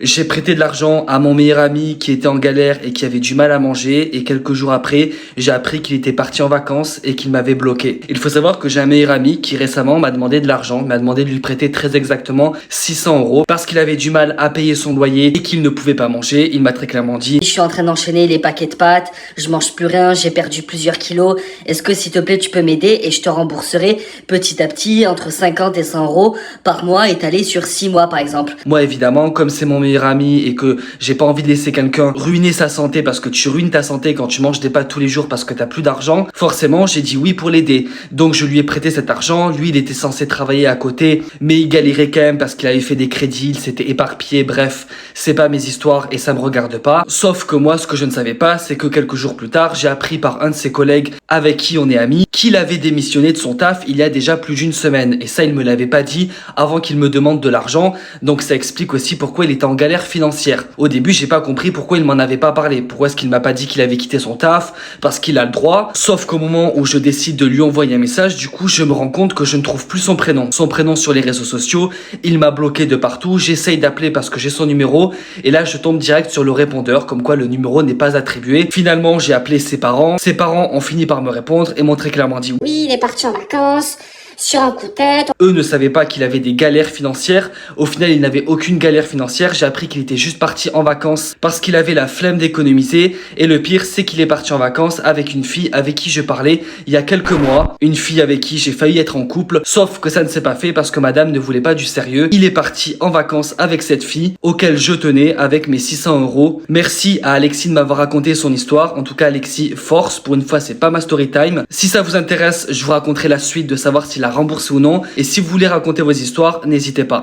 J'ai prêté de l'argent à mon meilleur ami qui était en galère et qui avait du mal à manger et quelques jours après, j'ai appris qu'il était parti en vacances et qu'il m'avait bloqué. Il faut savoir que j'ai un meilleur ami qui récemment m'a demandé de l'argent, m'a demandé de lui prêter très exactement 600 € parce qu'il avait du mal à payer son loyer et qu'il ne pouvait pas manger. Il m'a très clairement dit: Je suis en train d'enchaîner les paquets de pâtes, je mange plus rien, j'ai perdu plusieurs kilos. Est-ce que s'il te plaît tu peux m'aider et je te rembourserai petit à petit entre 50 et 100 € par mois étalé sur 6 mois par exemple. Moi évidemment, comme c'est mon meilleur ami et que j'ai pas envie de laisser quelqu'un ruiner sa santé parce que tu ruines ta santé quand tu manges des pâtes tous les jours parce que t'as plus d'argent, forcément j'ai dit oui pour l'aider. Donc je lui ai prêté cet argent, lui il était censé travailler à côté mais il galérait quand même parce qu'il avait fait des crédits, il s'était éparpillé, bref, c'est pas mes histoires et ça me regarde pas. Sauf que moi ce que je ne savais pas c'est que quelques jours plus tard j'ai appris par un de ses collègues avec qui on est amis qu'il avait démissionné de son taf il y a déjà plus d'une semaine et ça il me l'avait pas dit avant qu'il me demande de l'argent, donc ça explique aussi pourquoi il était en galère financière. Au début, j'ai pas compris pourquoi il m'en avait pas parlé. Pourquoi est-ce qu'il m'a pas dit qu'il avait quitté son taf? Parce qu'il a le droit. Sauf qu'au moment où je décide de lui envoyer un message, du coup, je me rends compte que je ne trouve plus son prénom. Son prénom sur les réseaux sociaux. Il m'a bloqué de partout. J'essaye d'appeler parce que j'ai son numéro. Et là, je tombe direct sur le répondeur, comme quoi le numéro n'est pas attribué. Finalement, j'ai appelé ses parents. Ses parents ont fini par me répondre et m'ont très clairement dit Oui, il est parti en vacances, sur un coup de tête. Eux ne savaient pas qu'il avait des galères financières. Au final, il n'avait aucune galère financière. J'ai appris qu'il était juste parti en vacances parce qu'il avait la flemme d'économiser. Et le pire, c'est qu'il est parti en vacances avec une fille avec qui je parlais il y a quelques mois. Une fille avec qui j'ai failli être en couple. Sauf que ça ne s'est pas fait parce que madame ne voulait pas du sérieux. Il est parti en vacances avec cette fille auquel je tenais avec mes 600 €. Merci à Alexis de m'avoir raconté son histoire. En tout cas, Alexis, force. Pour une fois, c'est pas ma story time. Si ça vous intéresse, je vous raconterai la suite de savoir s'il a remboursé ou non. Et si vous voulez raconter vos histoires, n'hésitez pas.